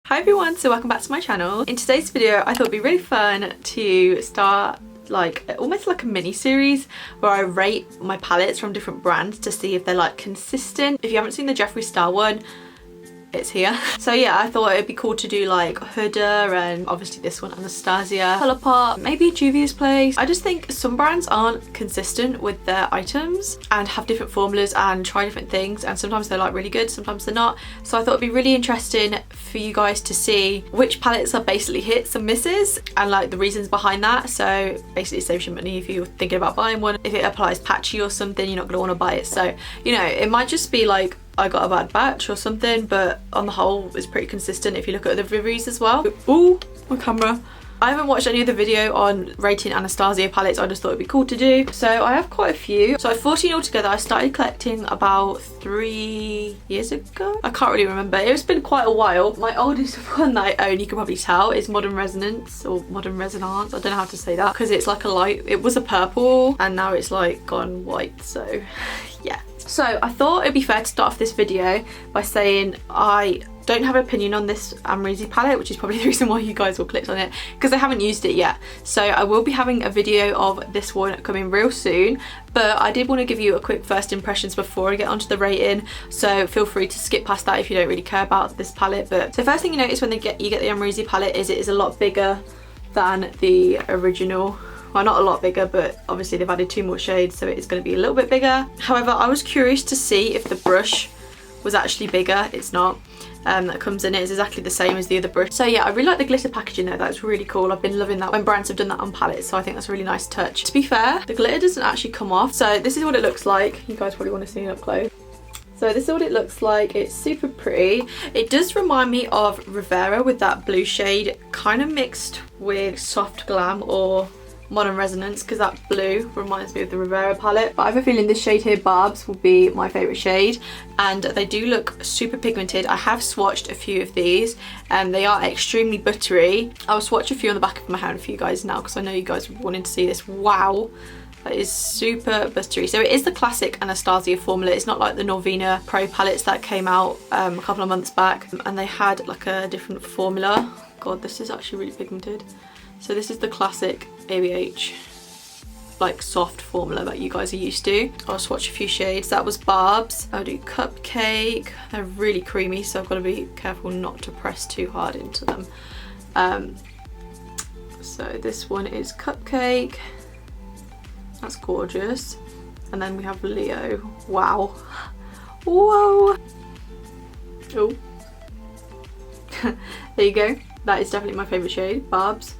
Hi everyone, so welcome back to my channel. In today's video I thought it'd be really fun to start almost like a mini series where I rate my palettes from different brands to see if they're like consistent. If you haven't seen the Jeffree Star one, it's here. So yeah, I thought it'd be cool to do like Huda and obviously this one, Anastasia, Colourpop, maybe Juvia's Place. I just think some brands aren't consistent with their items and have different formulas and try different things, and sometimes they're like really good, sometimes they're not. So I thought it'd be really interesting for you guys to see which palettes are basically hits and misses and like the reasons behind that. So basically it saves you money if you're thinking about buying one. If it applies patchy or something, you're not going to want to buy it. So, you know, it might just be like I got a bad batch or something, but on the whole it's pretty consistent if you look at the reviews as well. Ooh, my camera. I haven't watched any other video on rating Anastasia palettes. I just thought it'd be cool to do. So I have quite a few. So I have 14 altogether. I started collecting about 3 years ago. I can't really remember. It's been quite a while. My oldest one that I own, you can probably tell, is Modern Resonance or Modern Resonance. I don't know how to say that because it's like a light. It was a purple and now it's like gone white. So yeah. So I thought it'd be fair to start off this video by saying I don't have an opinion on this Amrezy palette, which is probably the reason why you guys all clicked on it, because I haven't used it yet. So I will be having a video of this one coming real soon, but I did want to give you a quick first impressions before I get onto the rating, so feel free to skip past that if you don't really care about this palette. But so first thing you notice when you get the Amrezy palette is it is a lot bigger than the original. Well, not a lot bigger, but obviously they've added 2 more shades, so it is going to be a little bit bigger. However, I was curious to see if the brush was actually bigger. It's not. That comes in it is exactly the same as the other brush. So yeah, I really like the glitter packaging though. That's really cool. I've been loving that when brands have done that on palettes, so I think that's a really nice touch. To be fair, the glitter doesn't actually come off. So this is what it looks like. You guys probably want to see it up close. So this is what it looks like. It's super pretty. It does remind me of Rivera with that blue shade, kind of mixed with Soft Glam or Modern Resonance, because that blue reminds me of the Rivera palette. But I have a feeling this shade here, Barbs, will be my favourite shade, and they do look super pigmented. I have swatched a few of these and they are extremely buttery. I'll swatch a few on the back of my hand for you guys now because I know you guys were wanting to see this. Wow, that is super buttery. So it is the classic Anastasia formula. It's not like the Norvina Pro palettes that came out a couple of months back and they had like a different formula. God, this is actually really pigmented. So this is the classic ABH like soft formula that you guys are used to. I'll swatch a few shades. That was Barbs. I'll do Cupcake. They're really creamy, so I've got to be careful not to press too hard into them. So this one is Cupcake. That's gorgeous. And then we have Leo. Wow. Whoa. Oh. There you go. That is definitely my favourite shade. Barbs,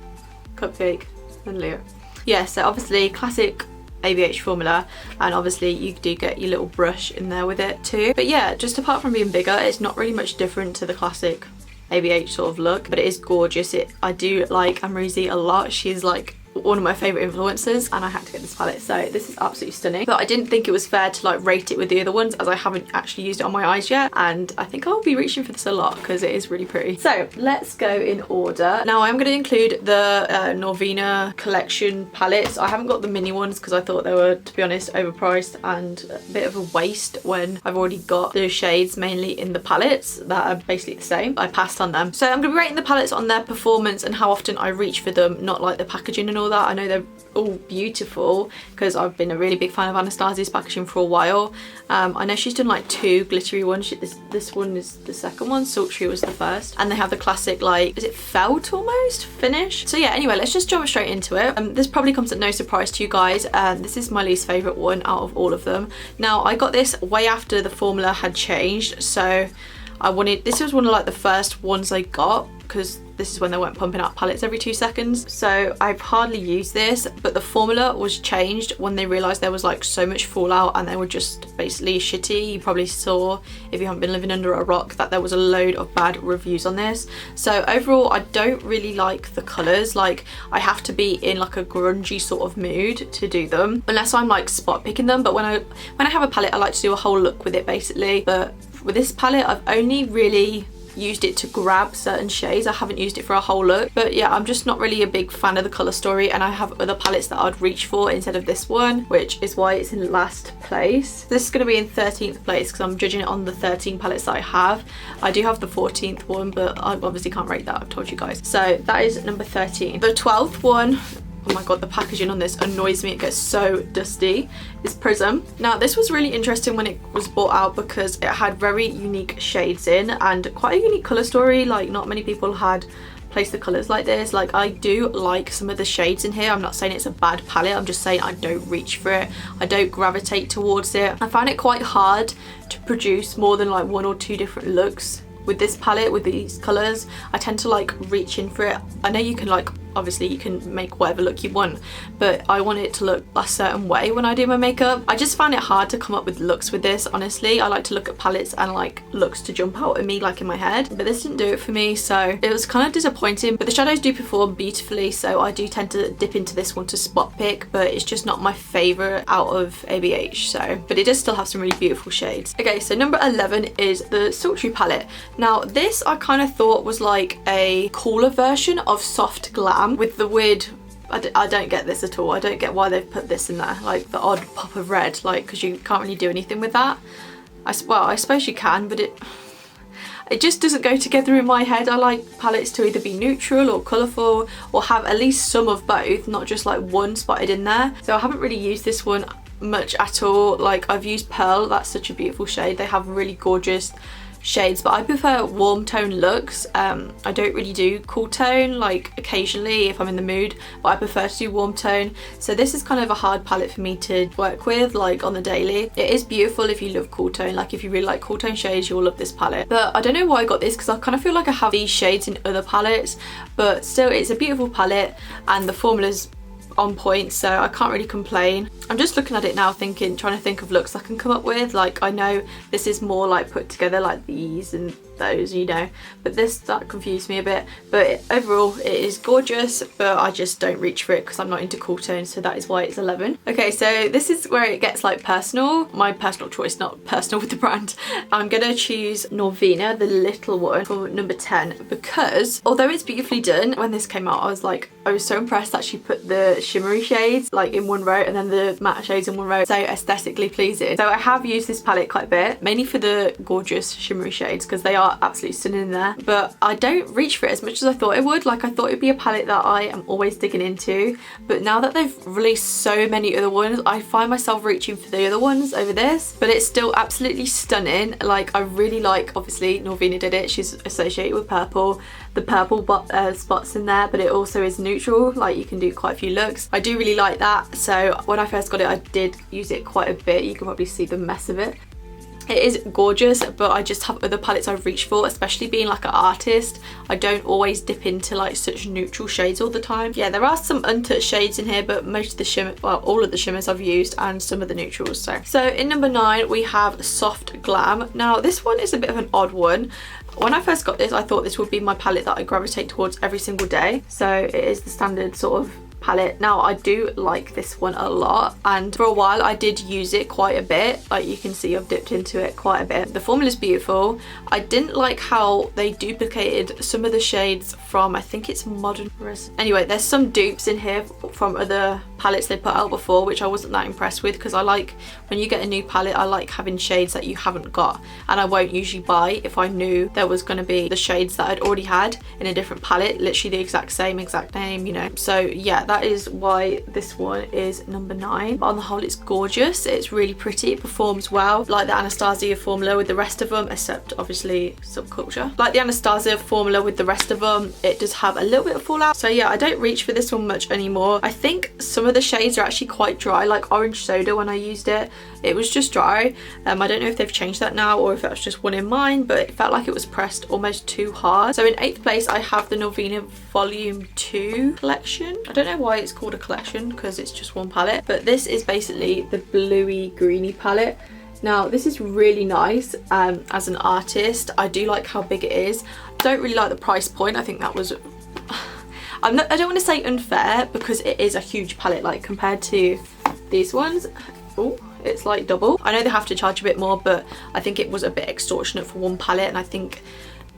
Cupcake and Leo. Yeah, so obviously classic ABH formula, and obviously you do get your little brush in there with it too. But yeah, just apart from being bigger, it's not really much different to the classic ABH sort of look, but it is gorgeous. I do like Amrezy a lot. She's like one of my favourite influencers and I had to get this palette, so this is absolutely stunning. But I didn't think it was fair to like rate it with the other ones as I haven't actually used it on my eyes yet, and I think I'll be reaching for this a lot because it is really pretty. So let's go in order. Now I'm going to include the Norvina collection palettes. I haven't got the mini ones because I thought they were, to be honest, overpriced and a bit of a waste when I've already got the shades mainly in the palettes that are basically the same. I passed on them. So I'm going to be rating the palettes on their performance and how often I reach for them, not like the packaging and all that. I know they're all beautiful because I've been a really big fan of Anastasia's packaging for a while. I know she's done like 2 glittery ones. This one is the second one. Sultry was the first, and they have the classic like, is it felt almost finish? So yeah, anyway, let's just jump straight into it. This probably comes at no surprise to you guys. This is my least favorite one out of all of them. Now I got this way after the formula had changed, so this was one of like the first ones I got because this is when they weren't pumping out palettes every 2 seconds. So I've hardly used this, but the formula was changed when they realised there was like so much fallout and they were just basically shitty. You probably saw, if you haven't been living under a rock, that there was a load of bad reviews on this. So overall, I don't really like the colours. Like I have to be in like a grungy sort of mood to do them, unless I'm like spot picking them. But when I have a palette, I like to do a whole look with it basically. But with this palette, I've only really used it to grab certain shades. I haven't used it for a whole look, but yeah, I'm just not really a big fan of the colour story, and I have other palettes that I'd reach for instead of this one, which is why it's in last place. This is going to be in 13th place because I'm judging it on the 13 palettes that I have. I do have the 14th one, but I obviously can't rate that, I've told you guys. So that is number 13. The 12th one, oh my god, the packaging on this annoys me, it gets so dusty, is Prism. Now this was really interesting when it was bought out because it had very unique shades in and quite a unique colour story. Like, not many people had placed the colours like this. Like, I do like some of the shades in here. I'm not saying it's a bad palette, I'm just saying I don't reach for it, I don't gravitate towards it. I find it quite hard to produce more than like 1 or 2 different looks with this palette, with these colours. I tend to like reach in for it. I know you can like, obviously you can make whatever look you want, but I want it to look a certain way when I do my makeup. I just find it hard to come up with looks with this, honestly. I like to look at palettes and like looks to jump out at me like in my head, but this didn't do it for me, so it was kind of disappointing. But the shadows do perform beautifully, so I do tend to dip into this one to spot pick, but it's just not my favourite out of ABH, so, but it does still have some really beautiful shades. Okay, so number 11 is the Sultry palette. Now this I kind of thought was like a cooler version of Soft Glam with the weird, I don't get this at all. I don't get why they've put this in there, like the odd pop of red, like, because you can't really do anything with that. Well, I suppose you can, but it just doesn't go together in my head. I like palettes to either be neutral or colourful or have at least some of both, not just like one spotted in there. So I haven't really used this one much at all. Like, I've used Pearl, that's such a beautiful shade. They have really gorgeous shades, but I prefer warm tone looks. I don't really do cool tone, like occasionally if I'm in the mood, but I prefer to do warm tone. So this is kind of a hard palette for me to work with like on the daily. It is beautiful if you love cool tone, like if you really like cool tone shades, you'll love this palette. But I don't know why I got this because I kind of feel like I have these shades in other palettes, but still it's a beautiful palette and the formula's on point, so I can't really complain. I'm just looking at it now thinking, trying to think of looks I can come up with. Like, I know this is more like put together like these and those, you know, but that confused me a bit. But overall it is gorgeous, but I just don't reach for it because I'm not into cool tones, so that is why it's 11. Okay, so this is where it gets like personal, my personal choice, not personal with the brand. I'm gonna choose Norvina, the little one, for number 10 because although it's beautifully done, when this came out I was so impressed that she put the shimmery shades like in one row and then the matte shades in one row, so aesthetically pleasing. So I have used this palette quite a bit, mainly for the gorgeous shimmery shades because they are absolutely stunning in there, but I don't reach for it as much as I thought it would. Like, I thought it'd be a palette that I am always digging into, but now that they've released so many other ones, I find myself reaching for the other ones over this, but it's still absolutely stunning. Like, I really like, obviously Norvina did it, she's associated with purple, the purple spots in there, but it also is neutral, like you can do quite a few looks. I do really like that, so when I first got it I did use it quite a bit. You can probably see the mess of it. It is gorgeous, but I just have other palettes I reach for, especially being like an artist. I don't always dip into like such neutral shades all the time. Yeah, there are some untouched shades in here, but most of the shimmer, well, all of the shimmers I've used and some of the neutrals. So in number 9 we have Soft Glam. Now this one is a bit of an odd one. When I first got this, I thought this would be my palette that I gravitate towards every single day. So it is the standard sort of palette. Now I do like this one a lot, and for a while I did use it quite a bit. Like you can see I've dipped into it quite a bit. The formula is beautiful. I didn't like how they duplicated some of the shades from, I think it's Modern Rose. Anyway, there's some dupes in here from other palettes they put out before, which I wasn't that impressed with, because I like, when you get a new palette, I like having shades that you haven't got, and I won't usually buy if I knew there was going to be the shades that I'd already had in a different palette, literally the exact name, you know. So yeah, that is why this one is number 9. But on the whole, it's gorgeous, it's really pretty, it performs well, like the Anastasia formula with the rest of them, except obviously Subculture. Like the Anastasia formula with the rest of them, it does have a little bit of fallout. So yeah, I don't reach for this one much anymore. I think some of the shades are actually quite dry, like Orange Soda. When I used it, it was just dry. I don't know if they've changed that now or if that was just one in mine, but it felt like it was pressed almost too hard. So in 8th place I have the Norvina Volume 2 collection. I don't know why it's called a collection because it's just one palette, but this is basically the bluey greeny palette. Now this is really nice as an artist. I do like how big it is. Don't really like the price point. I think that was I don't want to say unfair, because it is a huge palette, like compared to these ones. Oh, it's like double. I know they have to charge a bit more, but I think it was a bit extortionate for one palette, and I think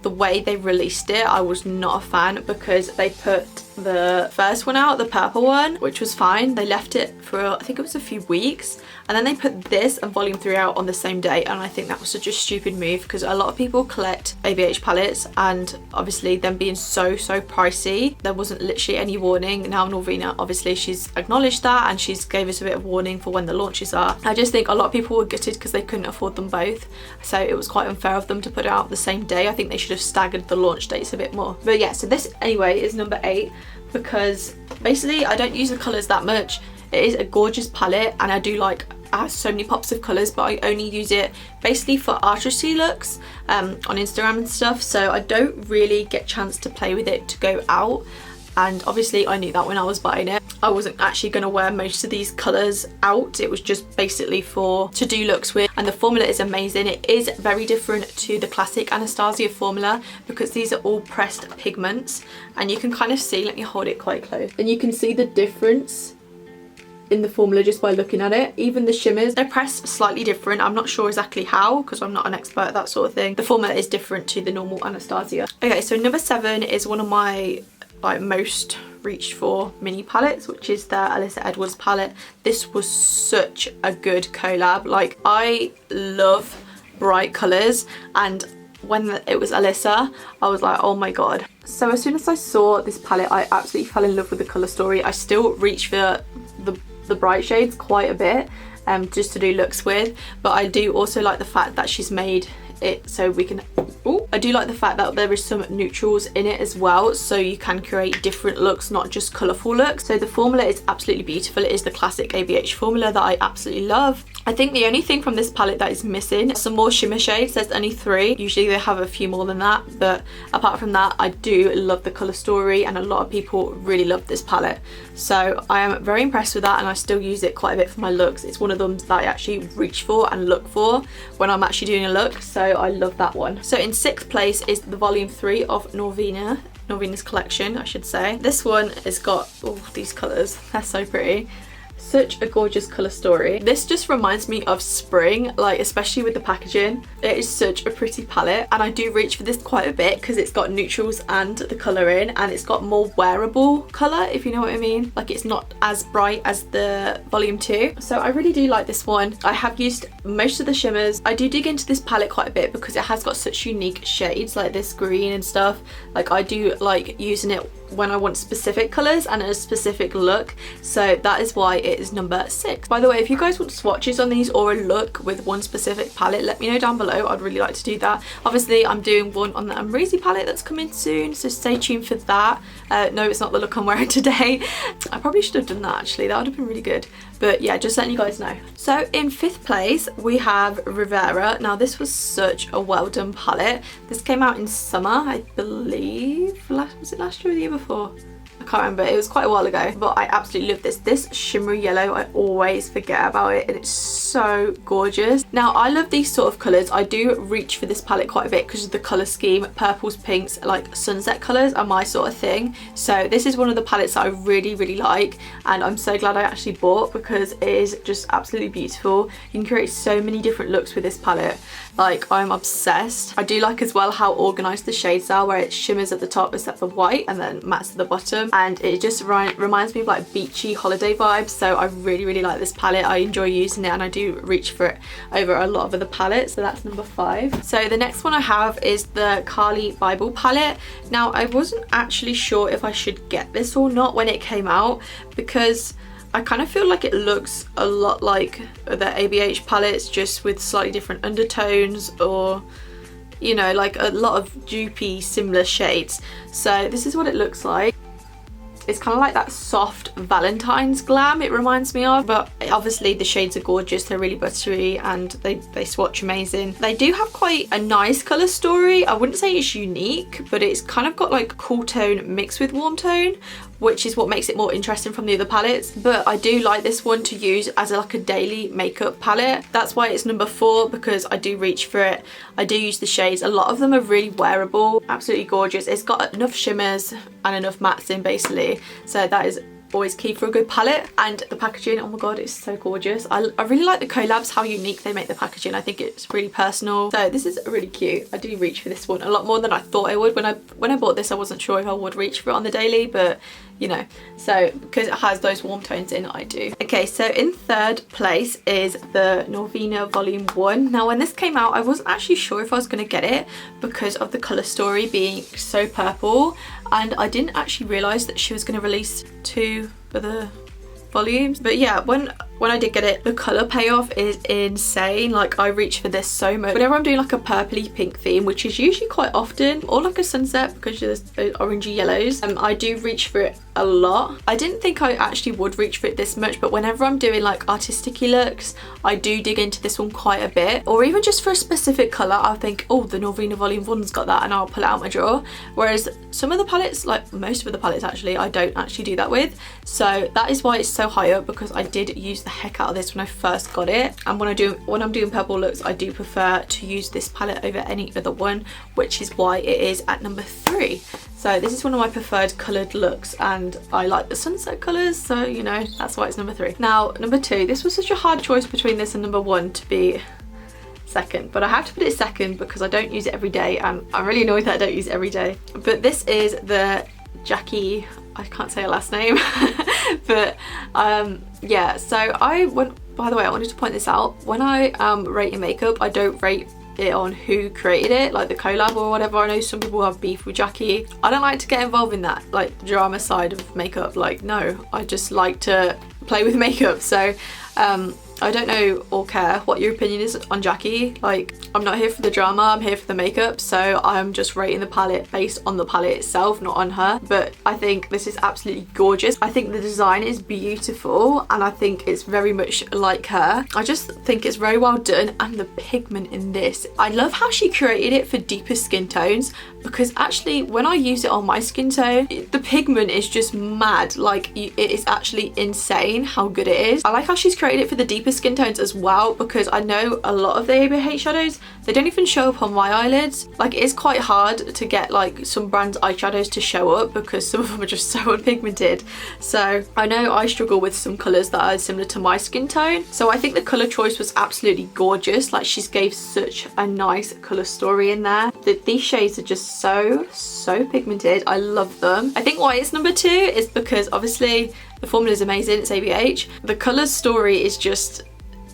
the way they released it, I was not a fan, because they put the first one out, the purple one, which was fine. They left it for, I think it was a few weeks, and then they put this and volume 3 out on the same day, and I think that was such a stupid move, because a lot of people collect ABH palettes, and obviously them being so pricey, there wasn't literally any warning. Now Norvina, obviously she's acknowledged that, and she's gave us a bit of warning for when the launches are. I just think a lot of people were gutted because they couldn't afford them both, so it was quite unfair of them to put it out the same day. I think they should have staggered the launch dates a bit more. But yeah, so this anyway is number 8, because basically I don't use the colours that much. It is a gorgeous palette, and I do like, it has so many pops of colours, but I only use it basically for artistry looks on Instagram and stuff, so I don't really get a chance to play with it to go out. And obviously I knew that when I was buying it, I wasn't actually going to wear most of these colours out. It was just basically for to do looks with, and the formula is amazing. It is very different to the classic Anastasia formula, because these are all pressed pigments, and you can kind of see, let me hold it quite close, and you can see the difference in the formula just by looking at it. Even the shimmers, they're pressed slightly different. I'm not sure exactly how, because I'm not an expert at that sort of thing. The formula is different to the normal Anastasia. Okay, so number 7 is one of my most reached for mini palettes, which is the Alyssa Edwards palette. This was such a good collab. Like, I love bright colours, and when it was Alyssa, I was like, oh my god. So as soon as I saw this palette, I absolutely fell in love with the colour story. I still reach for the bright shades quite a bit just to do looks with, but I do also like the fact that she's made it so we can, I do like the fact that there is some neutrals in it as well, so you can create different looks, not just colourful looks. So the formula is absolutely beautiful. It is the classic ABH formula that I absolutely love. I think the only thing from this palette that is missing some more shimmer shades. There's only 3. Usually they have a few more than that, but apart from that, I do love the colour story, and a lot of people really love this palette. So I am very impressed with that, and I still use it quite a bit for my looks. It's one of them that I actually reach for and look for when I'm actually doing a look, so I love that one. So in 6th place is the volume 3 of Norvina's collection, I should say. This one has got all these colours. They're so pretty. Such a gorgeous colour story. This just reminds me of spring, like especially with the packaging. It is such a pretty palette, and I do reach for this quite a bit because it's got neutrals and the colour in, and it's got more wearable colour, if you know what I mean. Like, it's not as bright as the volume 2. So I really do like this one. I have used most of the shimmers. I do dig into this palette quite a bit because it has got such unique shades, like this green and stuff. Like, I do like using it when I want specific colours and a specific look, so that is why it is number 6. By the way, if you guys want swatches on these or a look with one specific palette, let me know down below. I'd really like to do that. Obviously I'm doing one on the Amrezy palette that's coming soon, so stay tuned for that. No, it's not the look I'm wearing today. I probably should have done that actually, that would have been really good, but yeah, just letting you guys know. So in 5th place we have Rivera. Now this was such a well done palette. This came out in summer, I believe. Was it last year or the year before? I can't remember, it was quite a while ago, but I absolutely love this. This shimmery yellow, I always forget about it, and it's so gorgeous. Now I love these sort of colours. I do reach for this palette quite a bit because of the colour scheme. Purples, pinks, like sunset colours are my sort of thing. So this is one of the palettes that I really like, and I'm so glad I actually bought because it is just absolutely beautiful. You can create so many different looks with this palette. Like, I'm obsessed. I do like as well how organised the shades are, where it shimmers at the top except for white and then mattes at the bottom, and it just reminds me of like beachy holiday vibes. So I really like this palette. I enjoy using it, and I do reach for it over a lot of other palettes. So that's number 5. So the next one I have is the Carly Bible palette. Now I wasn't actually sure if I should get this or not when it came out, because I kind of feel like it looks a lot like the ABH palettes, just with slightly different undertones, or you know, like a lot of dupey similar shades. So this is what it looks like. It's kind of like that soft Valentine's glam it reminds me of, but obviously the shades are gorgeous. They're really buttery and they swatch amazing. They do have quite a nice colour story. I wouldn't say it's unique, but it's kind of got like cool tone mixed with warm tone, which is what makes it more interesting from the other palettes. But I do like this one to use as like a daily makeup palette. That's why it's number 4, because I do reach for it. I do use the shades. A lot of them are really wearable, absolutely gorgeous. It's got enough shimmers and enough mattes in basically, so that is always key for a good palette. And the packaging, oh my god, it's so gorgeous. I really like the collabs, how unique they make the packaging. I think it's really personal. So this is really cute. I do reach for this one a lot more than I thought I would. When I bought this, I wasn't sure if I would reach for it on the daily, but you know, so because it has those warm tones in, I do. Okay, so in third place is the Norvina Volume 1. Now when this came out, I wasn't actually sure if I was going to get it because of the colour story being so purple, and I didn't actually realise that she was going to release 2 other volumes. But yeah, when I did get it, the colour payoff is insane. Like, I reach for this so much whenever I'm doing like a purpley pink theme, which is usually quite often, or like a sunset because there's those orangey yellows. I do reach for it a lot. I didn't think I actually would reach for it this much, but whenever I'm doing like artistic-y looks, I do dig into this one quite a bit. Or even just for a specific colour, I'll think, oh, the Norvina Volume 1's got that, and I'll pull it out my drawer. Whereas some of the palettes, like most of the palettes actually, I don't actually do that with. So that is why it's so high up, because I did use the heck out of this when I first got it. And when I'm doing purple looks, I do prefer to use this palette over any other one, which is why it is at number 3. So this is one of my preferred coloured looks, and I like the sunset colours, so you know, that's why it's number 3. Now number 2, this was such a hard choice between this and number 1 to be second, but I have to put it second because I don't use it every day, and I'm really annoyed that I don't use it every day. But this is the Jackie, I can't say her last name, but yeah, so by the way, I wanted to point this out. When I rate in makeup, I don't rate it on who created it, like the collab or whatever. I know some people have beef with Jackie. I don't like to get involved in that, like the drama side of makeup. Like, no, I just like to play with makeup. So I don't know or care what your opinion is on Jackie. Like, I'm not here for the drama, I'm here for the makeup, so I'm just rating the palette based on the palette itself, not on her. But I think this is absolutely gorgeous. I think the design is beautiful, and I think it's very much like her. I just think it's very well done, and the pigment in this, I love how she created it for deeper skin tones, because actually when I use it on my skin tone, the pigment is just mad. Like, it is actually insane how good it is. I like how she's created it for the deeper skin tones as well, because I know a lot of the ABH shadows, they don't even show up on my eyelids. Like, it is quite hard to get like some brands eyeshadows to show up because some of them are just so unpigmented. So I know I struggle with some colours that are similar to my skin tone, so I think the colour choice was absolutely gorgeous. Like, she's gave such a nice colour story in there. These shades are just so pigmented. I love them. I think why it's number 2 is because obviously the formula is amazing, it's ABH. The colour story is just,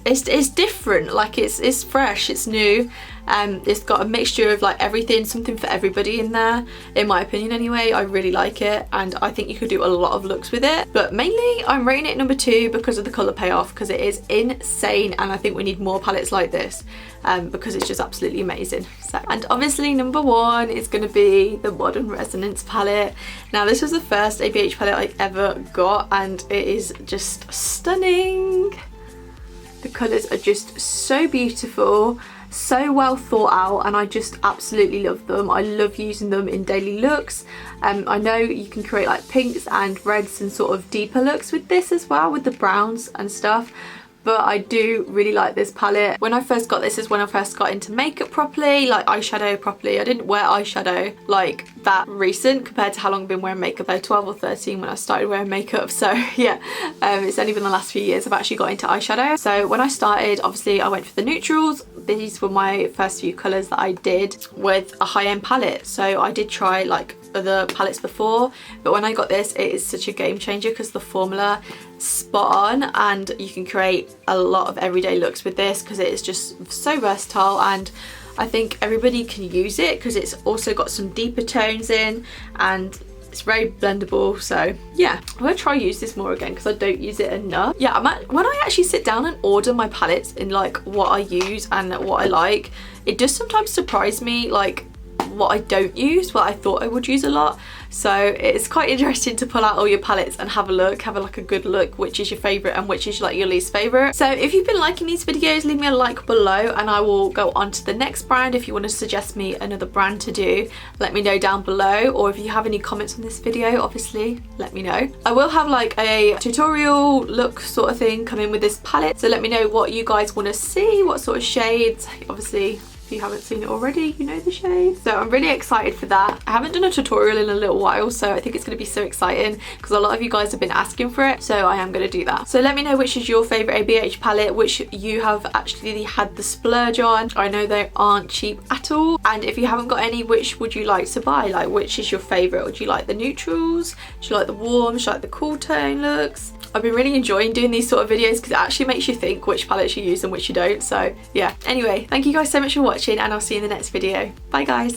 it's different. Like, it's fresh, it's new. It's got a mixture of like everything, something for everybody in there, in my opinion anyway. I really like it, and I think you could do a lot of looks with it. But mainly I'm rating it number 2 because of the colour payoff, because it is insane, and I think we need more palettes like this, because it's just absolutely amazing. So, and obviously number 1 is going to be the Modern Resonance palette. Now this was the first ABH palette I ever got, and it is just stunning. The colours are just so beautiful, so well thought out, and I just absolutely love them. I love using them in daily looks. I know you can create like pinks and reds and sort of deeper looks with this as well, with the browns and stuff. But I do really like this palette. When I first got this is when I first got into makeup properly, like eyeshadow properly. I didn't wear eyeshadow like that recent compared to how long I've been wearing makeup. I was 12 or 13 when I started wearing makeup, so yeah, it's only been the last few years I've actually got into eyeshadow. So when I started, obviously I went for the neutrals. These were my first few colours that I did with a high-end palette. So I did try like other palettes before, but when I got this, it is such a game changer because the formula spot on, and you can create a lot of everyday looks with this because it is just so versatile, and I think everybody can use it because it's also got some deeper tones in, and it's very blendable. So yeah, I'm gonna try use this more again because I don't use it enough. Yeah, when I actually sit down and order my palettes in like what I use and what I like, it does sometimes surprise me like what I don't use, what I thought I would use a lot. So it's quite interesting to pull out all your palettes and have a look, have like a good look, which is your favourite and which is like your least favourite. So if you've been liking these videos, leave me a like below and I will go on to the next brand. If you want to suggest me another brand to do, let me know down below, or if you have any comments on this video, obviously let me know. I will have like a tutorial look sort of thing come in with this palette, so let me know what you guys want to see, what sort of shades. Obviously If you haven't seen it already, you know the shade. So I'm really excited for that. I haven't done a tutorial in a little while, so I think it's going to be so exciting because a lot of you guys have been asking for it, so I am going to do that. So let me know which is your favourite ABH palette, which you have actually had the splurge on. I know they aren't cheap at all, and if you haven't got any, which would you like to buy? Like, which is your favourite? Would you like the neutrals? Do you like the warms? Do you like the cool tone looks? I've been really enjoying doing these sort of videos because it actually makes you think which palettes you use and which you don't. So yeah, anyway, thank you guys so much for watching, and I'll see you in the next video. Bye guys.